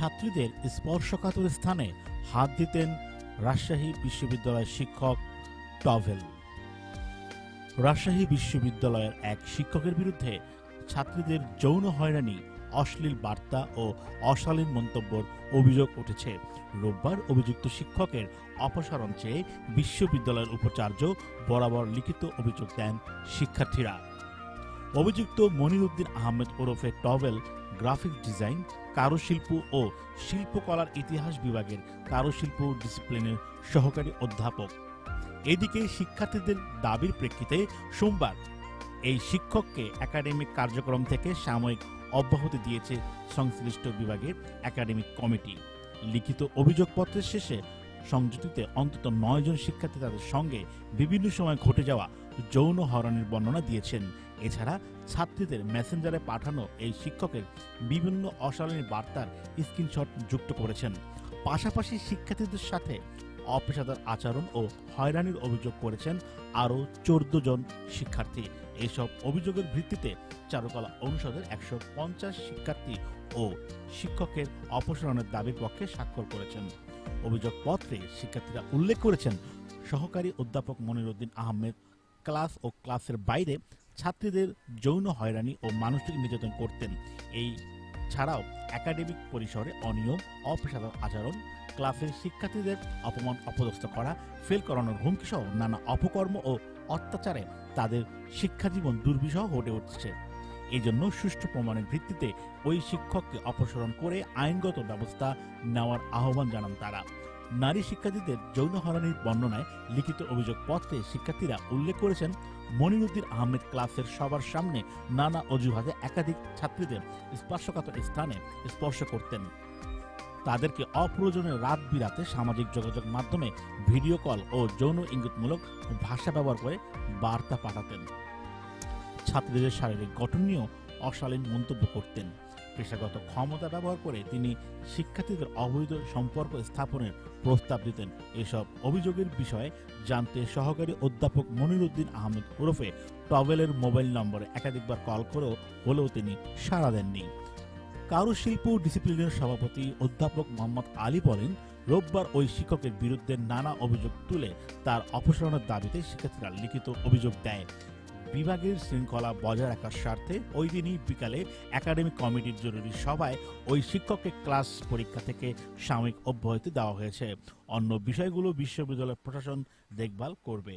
ছাত্রীদের স্পর্শকাতর স্থানে হাত দিতেন রাজশাহী বিশ্ববিদ্যালয়ের শিক্ষক টভেল। রাজশাহী বিশ্ববিদ্যালয়ের এক শিক্ষকের বিরুদ্ধে ছাত্রীদের যৌন হয়রানি, অশ্লীল বার্তা ও অশালীন মন্তব্যের অভিযোগ উঠেছে। রোববার অভিযুক্ত শিক্ষকের অপসারণ চেয়ে বিশ্ববিদ্যালয়ের উপাচার্য বরাবর লিখিত অভিযোগ দেন শিক্ষার্থীরা। অভিযুক্ত মনিরুদ্দিন আহমেদ ওরফে টভেল গ্রাফিক ডিজাইন, কারুশিল্প ও শিল্পকলার ইতিহাস বিভাগের কারুশিল্প ডিসিপ্লিনের সহকারী অধ্যাপক। এদিকে শিক্ষার্থীদের দাবির প্রেক্ষিতে সোমবার এই শিক্ষককে একাডেমিক কার্যক্রম থেকে সাময়িক অব্যাহতি দিয়েছে সংশ্লিষ্ট বিভাগের একাডেমিক কমিটি। লিখিত অভিযোগপত্রের শেষে সংযুক্তিতে অন্তত 9 জন শিক্ষার্থী তাদের সঙ্গে বিভিন্ন সময় ঘটে যাওয়া যৌন হয়রানির বর্ণনা দিয়েছেন। এছাড়া ছাত্রীদের মেসেঞ্জারে পাঠানো এই শিক্ষকের বিভিন্ন অশালীন বার্তার স্ক্রিনশট যুক্ত করেছেন। পাশাপাশি শিক্ষার্থীদের সাথে অপেশাদার আচরণ ও হয়রানির অভিযোগ করেছেন আরও 14 জন শিক্ষার্থী। এসব অভিযোগের ভিত্তিতে চারুকলা অনুষদের 150 শিক্ষার্থী ও শিক্ষকের অপসারণের দাবির পক্ষে স্বাক্ষর করেছেন। অভিযোগপত্রে শিক্ষার্থীরা উল্লেখ করেছেন, সহকারী অধ্যাপক মনিরুদ্দিন আহমেদ ক্লাস ও ক্লাসের বাইরে ছাত্রীদের যৌন হয়রানি ও মানসিক নির্যাতন করতেন। এই ছাড়াও একাডেমিক পরিসরে অনিয়ম, অপেশাদার আচরণ, ক্লাসের শিক্ষার্থীদের অপমান অপদস্থ করা, ফেল করানোর হুমকি সহ নানা অপকর্ম ও অত্যাচারে তাদের শিক্ষাজীবন দুর্বিষহ হয়ে উঠছে। এই জন্য সুষ্ঠু প্রমাণের ভিত্তিতে ওই শিক্ষককে অপসারণ করে আইনগত ব্যবস্থা নেওয়ার আহ্বান জানান তারা। নারী শিক্ষার্থীদের যৌন হয়রানির বর্ণনায় লিখিত অভিযোগপত্রে শিক্ষার্থীরা উল্লেখ করেছেন, মনিরুদ্দিন আহমেদ ক্লাসের সবার সামনে নানা অজুহাতে একাধিক ছাত্রীদের স্পর্শকাতর স্থানে স্পর্শ করতেন। তাদেরকে অপ্রয়োজনে রাত বিরাতে সামাজিক যোগাযোগ মাধ্যমে ভিডিও কল ও যৌন ইঙ্গিতমূলক ভাষা ব্যবহার করে বার্তা পাঠাতেন। ছাত্রীদের শারীরিক গঠন নিয়েও অশালীন মন্তব্য করতেন। পেশাগত ক্ষমতা ব্যবহার করে তিনি শিক্ষার্থীদের অবৈধ সম্পর্ক স্থাপনের প্রস্তাব দিতেন। এসব অভিযোগের বিষয়ে জানতে সহকারী অধ্যাপক মনিরুদ্দিন আহমেদ ওরফে টভেলের মোবাইল নম্বরে একাধিকবার কল করেও হলেও তিনি সাড়া দেননি। কারুশিল্প ডিসিপ্লিনের সভাপতি অধ্যাপক মোহাম্মদ আলী বলেন, রোববার ওই শিক্ষকের বিরুদ্ধে নানা অভিযোগ তুলে তার অপসারণের দাবিতে শিক্ষার্থীরা লিখিত অভিযোগ দেয়। বিভাগের শৃঙ্খলা বজায় রাখার স্বার্থে ওই দিনই বিকালে একাডেমিক কমিটির জরুরি সভায় ওই শিক্ষককে ক্লাস পরীক্ষা থেকে সাময়িক অব্যাহতি দেওয়া হয়েছে। অন্য বিষয়গুলো বিশ্ববিদ্যালয় প্রশাসন দেখভাল করবে।